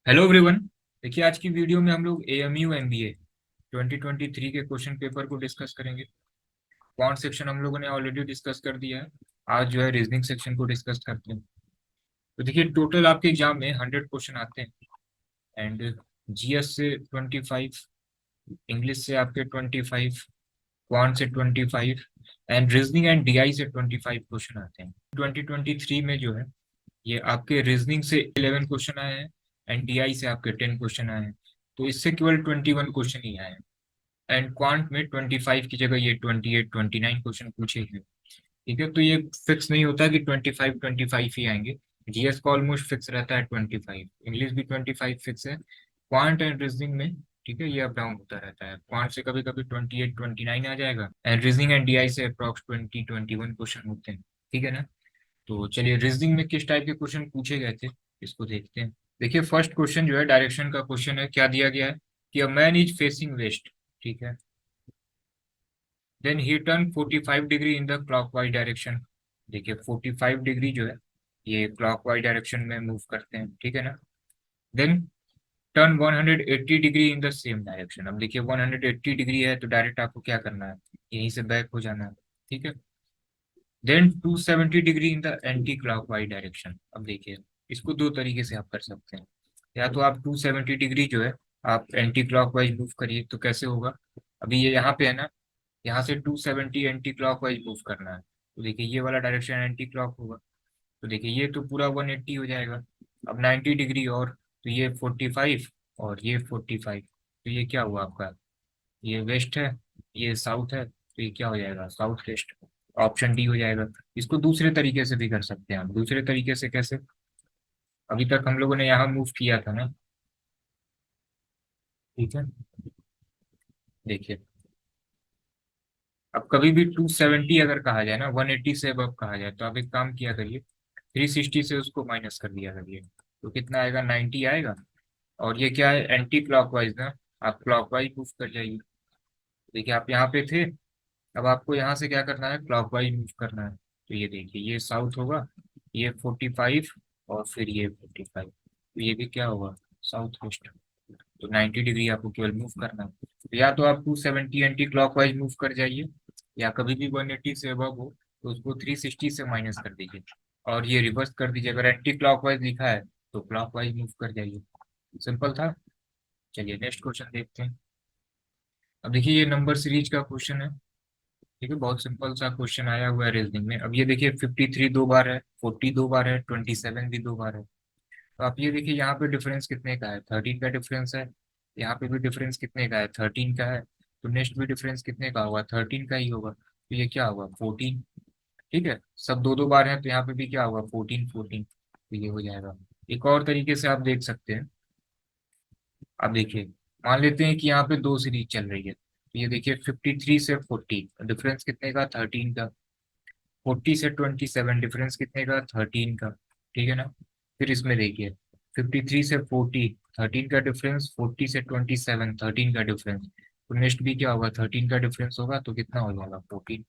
Hello everyone. देखिए आज की वीडियो में हम लोग एएमयू एमबीए 2023 के क्वेश्चन पेपर को डिस्कस करेंगे। क्वांट सेक्शन हम लोगों ने ऑलरेडी डिस्कस कर दिया है। आज जो है रीजनिंग सेक्शन को डिस्कस करते हैं। तो देखिए टोटल आपके एग्जाम में 100 क्वेश्चन आते हैं। एंड जीएस से 25, इंग्लिश से आपके 25, क्वांट से 25 एंड रीजनिंग एंड डीआई से 25 क्वेश्चन आते हैं। 2023 में जो है ये आपके रीजनिंग से 11 क्वेश्चन आए हैं एंड डीआई से आपके 10 क्वेश्चन आए हैं। तो इससे केवल 21 क्वेश्चन ही आए हैं। एंड क्वांट में 25 की जगह ये 28 29 क्वेश्चन पूछे गए। ठीक है, तो ये फिक्स नहीं होता कि 25 ही आएंगे। जीएस का ऑलमोस्ट फिक्स रहता है 25, इंग्लिश भी 25 फिक्स है। क्वांट एंड रीजनिंग में ठीक है ये अप डाउन होता रहता है। क्वांट से कभी कभी 28 29 आ जाएगा एंड रीजनिंग एंड डीआई से अप्रॉक्स 20 21 क्वेश्चन होते हैं। ठीक है ना। तो चलिए रीजनिंग में किस टाइप के क्वेश्चन पूछे गए थे इसको देखते हैं। देखिए फर्स्ट क्वेश्चन जो है डायरेक्शन का क्वेश्चन है। क्या दिया गया है कि a man is facing west. ठीक है, then he turn 45 degree in the clockwise direction. देखिए 45 डिग्री जो है ये क्लॉकवाइज डायरेक्शन में मूव करते हैं। ठीक है ना। Then turn 180 degree in the same direction. अब देखिए 180 डिग्री है तो डायरेक्ट आपको क्या करना है, यहीं से बैक हो जाना है। ठीक है। Then 270 degree in the anti clockwise direction. अब देखिए इसको दो तरीके से आप कर सकते हैं। या तो आप 270 डिग्री जो है आप एंटी क्लॉकवाइज मूव करिए तो कैसे होगा। अभी ये यहाँ पे है ना, यहाँ से 270 एंटी क्लॉकवाइज मूव करना है तो देखिए ये वाला डायरेक्शन एंटी क्लॉक होगा। तो देखिए ये तो पूरा 180 हो जाएगा। अब 90 डिग्री और तो ये 45 और ये 45। तो ये क्या हुआ आपका, ये वेस्ट है, ये साउथ है, तो ये क्या हो जाएगा साउथ वेस्ट। ऑप्शन डी हो जाएगा। इसको दूसरे तरीके से भी कर सकते हैं आप। दूसरे तरीके से कैसे, अभी तक हम लोगों ने यहाँ मूव किया था ना। ठीक है, देखिए अब कभी भी 270 अगर कहा जाए ना, 180 से अब कहा जाए तो आप एक काम किया करिए, 360 से उसको माइनस कर दिया करिए। तो कितना आएगा, 90 आएगा। और ये क्या है, एंटी क्लॉकवाइज ना, आप क्लॉकवाइज मूव कर जाइए। देखिए आप यहाँ पे थे, अब आपको यहाँ से क्या करना है, क्लॉकवाइज मूव करना है। तो ये देखिए ये साउथ होगा, ये 45 और फिर ये 45। तो ये भी क्या होगा, साउथ वेस्ट। तो 90 डिग्री आपको केवल मूव करना है। तो या तो आप 270 एंटी क्लॉकवाइज मूव कर जाइए, या कभी भी 180 से अबव हो तो उसको 360 से माइनस कर दीजिए और ये रिवर्स कर दीजिए। अगर एंटी क्लॉकवाइज लिखा है तो क्लॉकवाइज मूव कर जाइए। सिंपल था। चलिए नेक्स्ट क्वेश्चन देखते हैं। अब देखिए ये नंबर सीरीज का क्वेश्चन है। ठीक है, बहुत सिंपल सा क्वेश्चन आया हुआ है रीजनिंग में। अब ये देखिए 53 दो बार है, 40 दो बार है, 27 भी दो बार है। तो आप ये देखिए यहाँ पे डिफरेंस कितने का है, 13 का डिफरेंस है। यहाँ पे भी डिफरेंस कितने का है, 13 का है। तो नेक्स्ट भी डिफरेंस कितने का होगा, 13 का ही होगा। तो ये क्या होगा, 14। ठीक है, सब दो दो बार है तो यहाँ पे भी क्या होगा, 14 14। तो ये हो जाएगा। एक और तरीके से आप देख सकते हैं। अब देखिए मान लेते हैं कि यहाँ पे दो सीरीज चल रही है, तो ये देखिए 53 से 40 डिफरेंस कितने का, 13 का। 40 से 27 डिफरेंस कितने का, 13 का। ठीक है ना। फिर इसमें देखिए 53 से 40 13 का डिफरेंस, 40 से 27 13 का डिफरेंस। तो नेक्स्ट भी क्या होगा, 13 का डिफरेंस होगा तो कितना हो जाएगा, 14।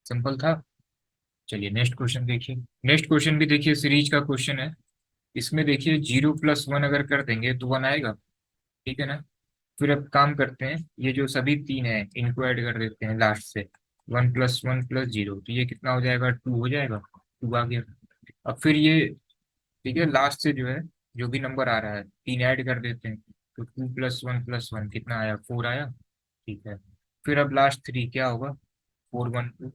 सिंपल था। चलिए नेक्स्ट क्वेश्चन देखिए। नेक्स्ट क्वेश्चन भी देखिए सीरीज का क्वेश्चन है। इसमें देखिए 0 + 1 अगर कर देंगे तो 1 आएगा। ठीक है ना। फिर अब काम करते हैं, ये जो सभी तीन है इनको ऐड कर देते हैं लास्ट से। 1 + 1 + 0 तो ये कितना हो जाएगा, 2 हो जाएगा। 2 आ गया। अब फिर ये ठीक है लास्ट से जो है जो भी नंबर आ रहा है तीन ऐड कर देते हैं। तो 2 + 1 + 1 कितना आया, 4 आया। ठीक है। फिर अब लास्ट थ्री क्या होगा, 4 1 2,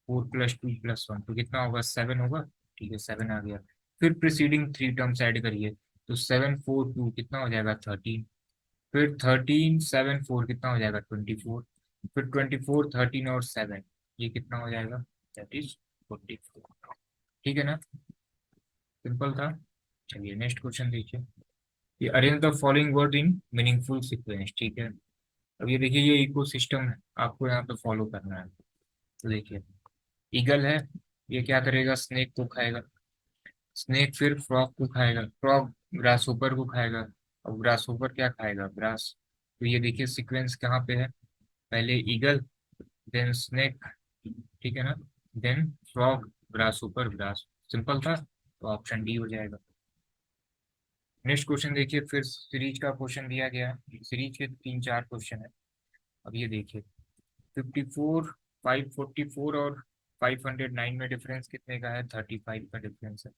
4 + 2 + 1 तो कितना होगा, 7 होगा। ठीक है 7 आ गया। फिर प्रीसीडिंग थ्री टर्म्स ऐड करिए। तो 7 4 2 कितना हो जाएगा, 13। फिर 13 7 4 कितना हो जाएगा, 24। फिर 24 13 और 7 ये कितना हो जाएगा, दैट इज 44। ठीक है ना। सिंपल था। चलिए नेक्स्ट क्वेश्चन देखिए। ये arrange the following word in meaningful sequence. ठीक है। अब ये देखिए ये इको सिस्टम है, आपको यहाँ पे फॉलो करना है। तो देखिए ईगल है, ये क्या करेगा, स्नेक को खाएगा। स्नेक फिर फ्रॉग को खाएगा, फ्रॉग ग्रास ऊपर को खाएगा। और ग्रास ऊपर क्या खाएगा, ग्रास। तो ये देखिए सीक्वेंस कहाँ पे है, पहले ईगल, देन स्नेक। ठीक है ना। देन फ्रॉग, ग्रास ऊपर ग्रास। सिंपल था। तो ऑप्शन डी हो जाएगा। नेक्स्ट क्वेश्चन देखिए, फिर सीरीज का क्वेश्चन दिया गया है। सीरीज के 3-4 क्वेश्चन है। अब ये देखिए, 54, 544 और 509 में डिफरेंस कितने का है? 35 का डिफरेंस है।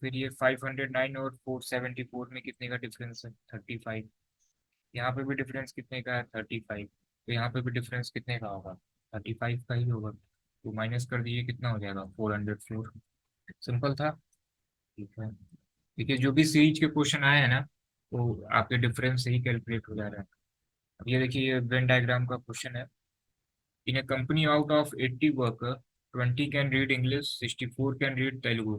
फिर ये 509 और 474 में कितने का डिफरेंस है? 35। यहाँ पे भी डिफरेंस कितने का है? 35। तो यहाँ पे भी डिफरेंस कितने का होगा? 35 का ही होगा। तो माइनस कर दीजिए, कितना हो जाएगा? 404। सिंपल था। ठीक है। देखिए, जो भी सीरीज के क्वेश्चन आए हैं ना, वो आपके डिफरेंस से ही कैलकुलेट हो जा रहा है। अब ये देखिए, ये वेन डायग्राम का क्वेश्चन है। इन a company out of 80 worker, 20 can read English, 64 can read Telugu.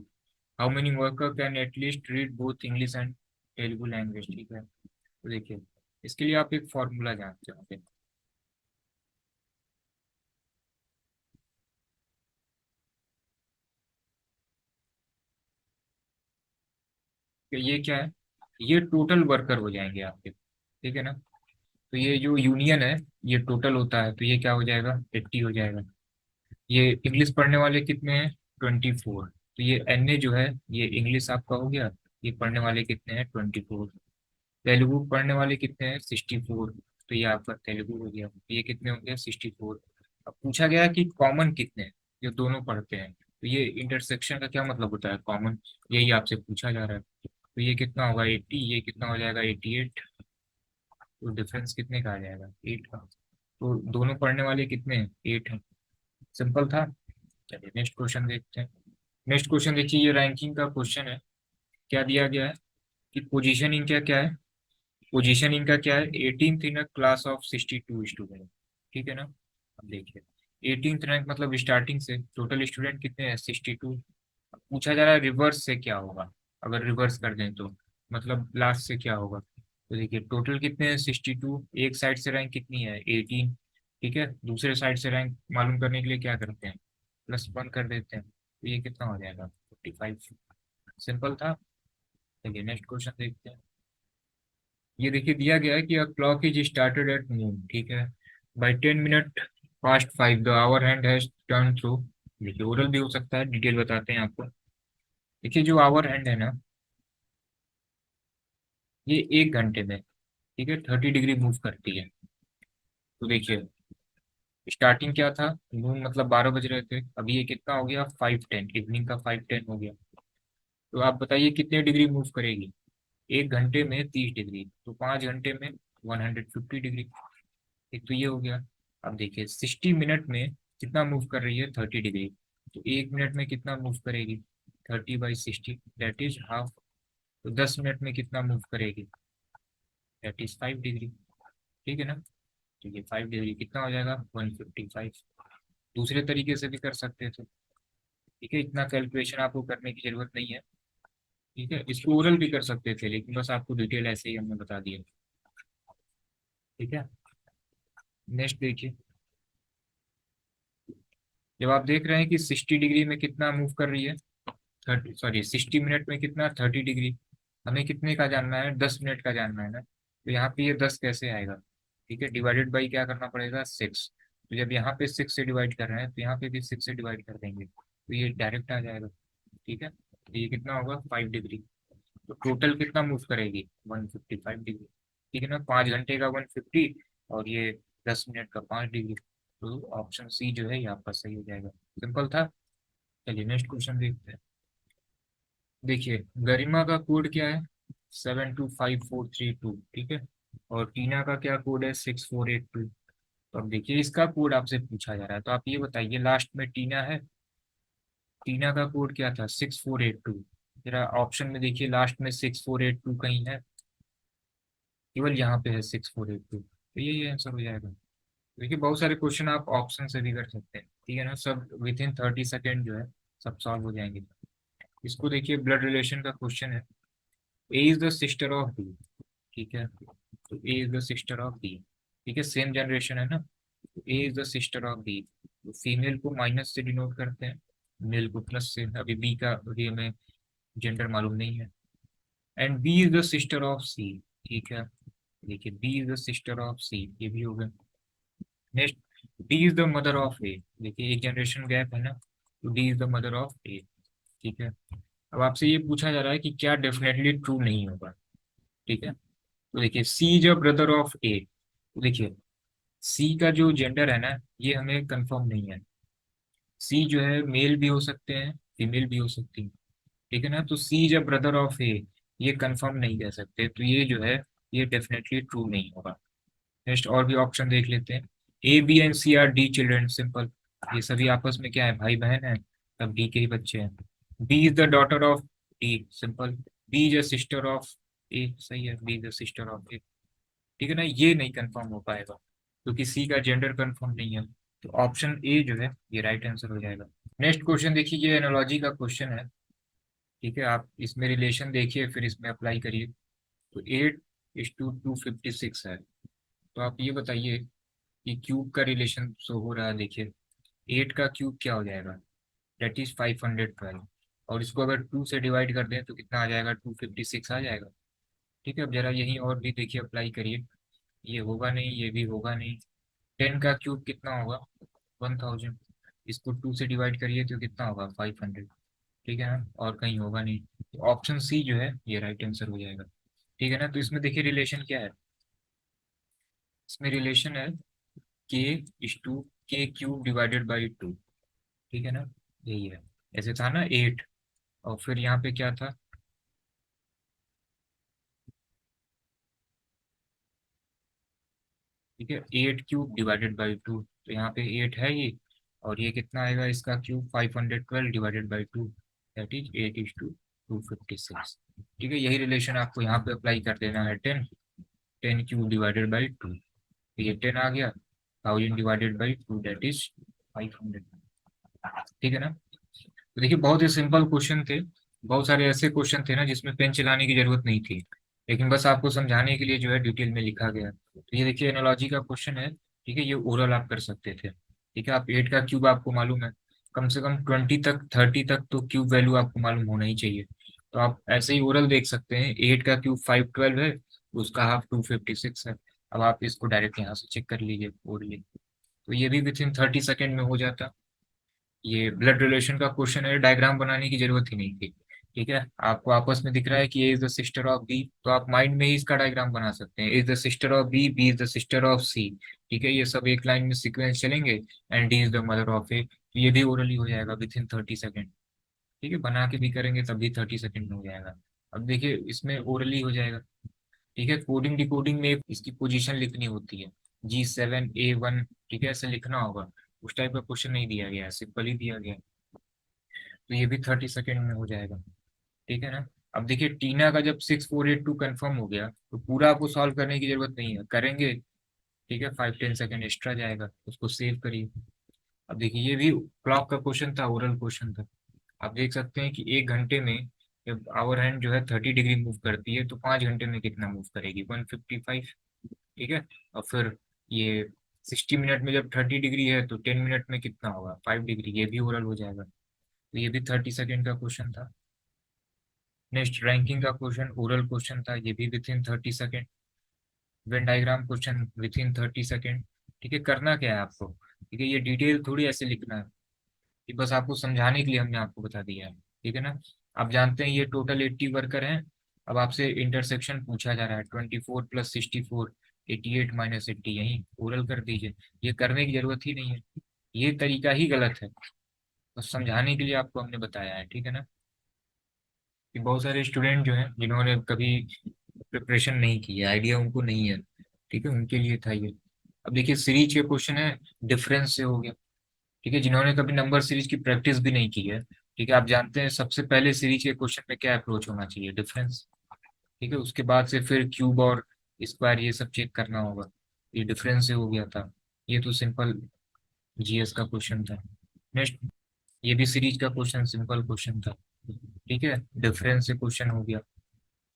How many worker can at least read both English and Telugu language? ठीक है। तो देखिए, इसके लिए आप एक फॉर्मूला जानते होंगे। कि ये क्या है? ये टोटल वर्कर हो जाएंगे आपके। ठीक है ना? तो ये जो यूनियन है, ये टोटल होता है, तो ये क्या हो जाएगा? 80 हो जाएगा। ये इंग्लिश पढ़ने वाले कितने हैं? 24। तो ये एन जो है, ये इंग्लिश आपका हो गया। ये पढ़ने वाले कितने हैं? 24। तेलुगु पढ़ने वाले कितने हैं? 64। तो ये आपका तेलुगु हो गया। ये कितने हो गया? 64। अब पूछा गया कि कॉमन कितने हैं, ये दोनों पढ़ते हैं। तो ये इंटरसेक्शन का क्या मतलब होता है? कॉमन। यही आपसे पूछा जा रहा है। तो ये कितना होगा? 80। ये कितना हो जाएगा? 88। तो डिफरेंस कितने का आ जाएगा? 8 का। तो दोनों पढ़ने वाले कितने हैं? 8 है। सिंपल था। चलिए नेक्स्ट क्वेश्चन देखते हैं। नेक्स्ट क्वेश्चन देखिए, ये रैंकिंग का क्वेश्चन है। क्या दिया गया है कि पोजीशन इनका क्या है? पोजीशन इनका क्या है? 18th in a class of 62 student. ठीक है ना? अब देखिए, 18th रैंक मतलब स्टार्टिंग से टोटल स्टूडेंट कितने हैं? 62। पूछा जा रहा है रिवर्स से क्या होगा। अगर रिवर्स कर दें तो मतलब लास्ट से क्या होगा? तो देखिए, टोटल कितने हैं? 62। एक साइड से रैंक कितनी है? 18। ठीक है, दूसरे साइड से रैंक मालूम करने के लिए क्या करते हैं? +1 कर देते हैं। तो ये कितना हो जाएगा? 55। सिंपल था। चलिए नेक्स्ट क्वेश्चन देखते हैं। ये देखिए, दिया गया है कि a clock is started at noon. ठीक है। By 10 minute past 5 the hour hand has turn through. देखिए, ओरल भी हो सकता है, डिटेल बताते हैं आपको। देखिए, जो आवर हैंड है ना, ये 1 घंटे में, ठीक है, 30 डिग्री मूव करती है। तो देखिए, स्टार्टिंग क्या था? नून मतलब 12 बज रहे थे। अभी ये कितना हो गया? 5:10, इवनिंग का 5:10 हो गया। तो आप बताइए कितने डिग्री मूव करेगी? 1 घंटे में 30 डिग्री, तो 5 घंटे में 150 डिग्री। एक तो ये हो गया। अब देखिए, 60 मिनट में कितना मूव कर रही है? 30 डिग्री। तो 1 मिनट में कितना मूव करेगी? 30/60, दैट इज हाफ। तो 10 मिनट में कितना मूव करेगी? That is 5 degree. ठीक है ना? तो ये 5 डिग्री कितना हो जाएगा? 155। दूसरे तरीके से भी कर सकते थे। ठीक है, इतना कैलकुलेशन आपको करने की जरूरत नहीं है। ठीक है, इसको ओरल भी कर सकते थे, लेकिन बस आपको डिटेल ऐसे ही हमने बता दिया। ठीक है। नेक्स्ट देखिए, जब आप देख रहे हैं कि 60 डिग्री में कितना मूव कर रही है, 60 मिनट में कितना? 30 डिग्री। हमें कितने का जानना है? 10 मिनट का जानना है ना। तो यहाँ पे ये 10 कैसे आएगा? ठीक है, डिवाइडेड बाई क्या करना पड़ेगा? 6। तो जब यहाँ पे 6 से डिवाइड कर रहे हैं, तो यहाँ पे भी 6 से डिवाइड कर देंगे, तो ये डायरेक्ट आ जाएगा। ठीक है, तो ये कितना होगा? 5 डिग्री। तो टोटल कितना मूव करेगी? 155 डिग्री। ठीक है ना? 5 घंटे का 150, और ये 10 मिनट का 5 डिग्री। तो ऑप्शन सी जो है ये आपका सही हो जाएगा। सिंपल था। चलिए नेक्स्ट क्वेश्चन देखते हैं। देखिए, गरिमा का कोड क्या है? 725432। ठीक है। और टीना का क्या कोड है? 6482। तो अब देखिए, इसका कोड आपसे पूछा जा रहा है, तो आप ये बताइए, लास्ट में टीना है। टीना का कोड क्या था? 6482। जरा ऑप्शन में देखिए, लास्ट में 6482 कहीं है? केवल यहाँ पे है 6482। तो यही आंसर हो जाएगा। देखिए, बहुत सारे क्वेश्चन आप ऑप्शन से भी कर सकते हैं। ठीक है ना? सब विद इन 30 सेकेंड जो है, सब सॉल्व हो जाएंगे। इसको देखिए, ब्लड रिलेशन का क्वेश्चन है। A is the sister of B. ठीक है, तो A is the sister of B. ठीक है, सेम जनरेशन है ना। तो A is the sister of B. तो फीमेल को माइनस से डिनोट करते हैं, मेल को प्लस से। अभी बी का अभी हमें जेंडर मालूम नहीं है। And B is the sister of C. ठीक है, देखिए, B is the sister of C, ये भी हो गया। Next, D is the mother of A. देखिए, एक जनरेशन गैप है ना, तो D is the mother of A. ठीक है। अब आपसे ये पूछा जा रहा है कि क्या डेफिनेटली ट्रू नहीं होगा। ठीक है, तो देखिए सी is a brother of A. तो देखिए सी का जो जेंडर है ना, ये हमें कंफर्म नहीं है। सी जो है मेल भी हो सकते हैं, फीमेल भी हो सकती है। ठीक है ना, तो सी जब ब्रदर ऑफ ए, ये कंफर्म नहीं कह सकते, तो ये जो है ये डेफिनेटली ट्रू नहीं होगा। नेक्स्ट और भी ऑप्शन देख लेते हैं। A B and C are the children, simple. ये सभी आपस में क्या है, भाई बहन है, तब डी के ही बच्चे हैं। B is the daughter of D, simple. B is a sister of A, सही है, B is a sister of A. ठीक है ना, ये नहीं कंफर्म हो पाएगा क्योंकि सी का जेंडर कंफर्म नहीं है। तो ऑप्शन ए जो है ये राइट आंसर हो जाएगा। नेक्स्ट क्वेश्चन देखिए, ये एनालॉजी का क्वेश्चन है। ठीक है, आप इसमें रिलेशन देखिए फिर इसमें अप्लाई करिए। तो 8:256 है। तो आप ये बताइए कि क्यूब का रिलेशन शो हो रहा है, देखिए 8 का क्यूब क्या हो जाएगा, डेट इज 512। और इसको अगर 2 से डिवाइड कर दें तो कितना आ जाएगा, 256 आ जाएगा। ठीक है, अब जरा यहीं और भी देखिए, अप्लाई करिए। ये होगा नहीं, ये भी होगा नहीं। 10 का क्यूब कितना होगा, 1000। इसको 2 से डिवाइड करिए तो कितना होगा, 500। ठीक है ना, और कहीं होगा नहीं। तो ऑप्शन सी जो है ये राइट आंसर हो जाएगा। ठीक है ना, तो इसमें देखिए रिलेशन क्या है। इसमें रिलेशन है के इज टू के क्यूब डिवाइडेड बाई 2। ठीक है ना, यही है। ऐसे था ना 8, और फिर यहाँ पे क्या था, ठीक है, 8 क्यूब डिवाइडेड बाई 2। तो यहाँ पे 8 है ये, और ये कितना आएगा इसका cube, 512 divided by 2, that is 8:256। ठीक है, यही रिलेशन आपको यहाँ पे अप्लाई कर देना है। 10 क्यूब डिवाइडेड बाई 2, तो ये 10 आ गया। 1000 डिवाइडेड बाई 2, दैट इज 500। ठीक है ना, तो देखिए बहुत ही सिंपल क्वेश्चन थे। बहुत सारे ऐसे क्वेश्चन थे ना जिसमें पेन चलाने की जरूरत नहीं थी, लेकिन बस आपको समझाने के लिए जो है डिटेल में लिखा गया। तो ये देखिए एनालॉजी का क्वेश्चन है। ठीक है, ये ओरल आप कर सकते थे। ठीक है, आप 8 का क्यूब आपको मालूम है, कम से कम 20 तक 30 तक तो क्यूब वैल्यू आपको मालूम होना ही चाहिए। तो आप ऐसे ही ओरल देख सकते हैं, 8 का क्यूब 512 है, उसका हाफ 256 है। अब आप इसको डायरेक्ट यहाँ से चेक कर लीजिए ओरली, तो ये भी विथ इन 30 सेकेंड में हो जाता। ये ब्लड रिलेशन का क्वेश्चन है, डायग्राम बनाने की जरूरत ही नहीं थी। ठीक है, आपको आपस में दिख रहा है कि A is the sister of B, तो आप माइंड में ही इसका डायग्राम बना सकते हैं। A is the sister of B, B is the sister of C. ठीक है, ये सब एक लाइन में सीक्वेंस चलेंगे, and D is the mother of A. तो ये भी ओरली हो जाएगा विथ इन 30 सेकेंड। ठीक है, बना के भी करेंगे तब भी 30 सेकेंड में हो जाएगा। अब देखिए इसमें ओरली हो जाएगा। ठीक है, कोडिंग डिकोडिंग में इसकी पोजीशन लिखनी होती है, G7A1। ठीक है, ऐसे लिखना होगा। उस टाइप का क्वेश्चन नहीं दिया गया है, सिंपल ही दिया गया है। तो ये भी 30 सेकेंड में हो जाएगा। ठीक है ना, अब देखिए टीना का जब 6482 कंफर्म हो गया तो पूरा आपको सॉल्व करने की जरूरत नहीं है, करेंगे। ठीक है, 5-10 सेकेंड एक्स्ट्रा जाएगा, उसको सेव करिए। अब देखिए ये भी क्लॉक का क्वेश्चन था, ओरल क्वेश्चन था। आप देख सकते हैं कि 1 घंटे में जब आवर हैंड जो है 30 डिग्री मूव करती है, तो 5 घंटे में कितना मूव करेगी, 155। ठीक है, और फिर ये 60 मिनट में जब 30 डिग्री है तो 10 मिनट में कितना होगा, 5 डिग्री। ये भी ओरल हो जाएगा। तो ये भी 30 सेकेंड का क्वेश्चन था। नेक्स्ट रैंकिंग का क्वेश्चन, ओरल क्वेश्चन था, ये भी with in 30 second. Venn diagram question with in 30 second. ठीक है, करना क्या है आपको, ठीक है, ये डिटेल थोड़ी ऐसे लिखना है, ये बस आपको समझाने के लिए हमने आपको बता दिया है। ठीक है ना, आप जानते हैं ये टोटल 80 वर्कर हैं। अब आपसे इंटरसेक्शन पूछा जा रहा है, 24 + 64, 88 - 80, यही ओरल कर दीजिए। ये करने की जरूरत ही नहीं है, ये तरीका ही गलत है, बस समझाने के लिए आपको हमने बताया है। ठीक है ना, कि बहुत सारे स्टूडेंट जो हैं जिन्होंने कभी प्रिपरेशन नहीं की है, आइडिया उनको नहीं है। ठीक है, उनके लिए था ये। अब देखिए सीरीज के क्वेश्चन है, डिफरेंस से हो गया। ठीक है, जिन्होंने कभी नंबर सीरीज की प्रैक्टिस भी नहीं की है, ठीक है, आप जानते हैं सबसे पहले सीरीज के क्वेश्चन में क्या अप्रोच होना चाहिए, डिफरेंस। ठीक है, उसके बाद से फिर क्यूब और स्क्वायर ये सब चेक करना होगा। ये डिफरेंस से हो गया था, ये तो सिंपल जीएस का क्वेश्चन था। नेक्स्ट, ये भी सीरीज का क्वेश्चन, सिंपल क्वेश्चन था। ठीक है, डिफरेंस से क्वेश्चन हो गया,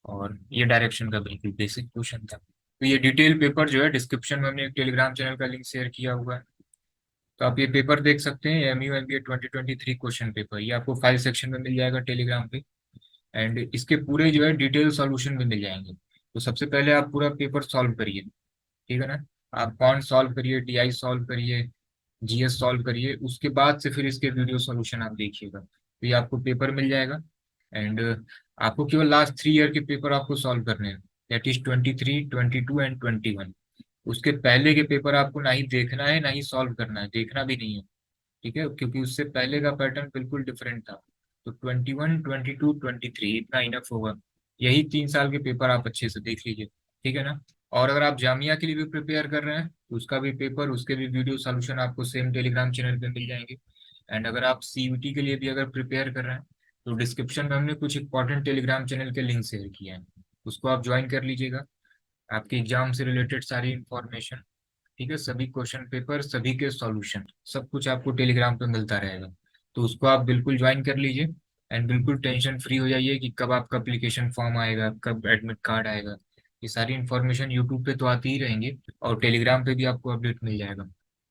और ये डायरेक्शन का बिल्कुल बेसिक क्वेश्चन था। तो ये डिटेल पेपर जो है डिस्क्रिप्शन में हमने एक टेलीग्राम चैनल का लिंक शेयर किया हुआ है, तो आप ये पेपर देख सकते हैं, MU MBA 2023 क्वेश्चन पेपर, ये आपको फाइल सेक्शन में मिल जाएगा टेलीग्राम पे। एंड इसके पूरे जो है डिटेल सॉल्यूशन भी मिल जाएंगे। तो सबसे पहले आप पूरा पेपर सॉल्व करिए। ठीक है ना, आप कॉन्ट सॉल्व करिए, DI सॉल्व करिए, GS सॉल्व करिए, उसके बाद से फिर इसके वीडियो सॉल्यूशन आप देखिए। तो ये आपको पेपर मिल जाएगा। एंड आपको केवल लास्ट 3 ईयर के पेपर आपको सॉल्व करने हैं, दैट इज 23, 22 एंड 21। उसके पहले के पेपर आपको ना ही देखना है ना ही सॉल्व करना है, देखना भी नहीं है। ठीक है, क्योंकि उससे पहले का पैटर्न बिल्कुल डिफरेंट था। तो 21, 22, 23 इतना इनफ होगा। यही 3 साल के पेपर आप अच्छे से देख लीजिए। ठीक है ना। और अगर आप जामिया के लिए भी प्रिपेयर कर रहे हैं तो उसका भी पेपर, उसके भी वीडियो सॉल्यूशन आपको सेम टेलीग्राम चैनल पे मिल जाएंगे। एंड अगर आप सीयूटी के लिए भी अगर प्रिपेयर कर रहे हैं तो डिस्क्रिप्शन में हमने कुछ इंपॉर्टेंट टेलीग्राम चैनल के लिंक शेयर किए हैं, उसको आप ज्वाइन कर लीजिएगा। आपके एग्जाम से रिलेटेड सारी इंफॉर्मेशन, ठीक है, सभी क्वेश्चन पेपर, सभी के सॉल्यूशन, सब कुछ आपको टेलीग्राम पे मिलता रहेगा। तो उसको आप बिल्कुल ज्वाइन कर लीजिए। एंड बिल्कुल टेंशन फ्री हो जाइए कि कब आपका एप्लीकेशन फॉर्म आएगा, कब एडमिट कार्ड आएगा। ये सारी इन्फॉर्मेशन यूट्यूब पे तो आती ही रहेंगी, और टेलीग्राम पे भी आपको अपडेट मिल जाएगा।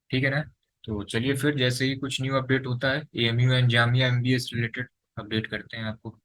ठीक है ना। तो चलिए फिर, जैसे ही कुछ न्यू अपडेट होता है AMU and Jamia MBA related, update करते हैं आपको।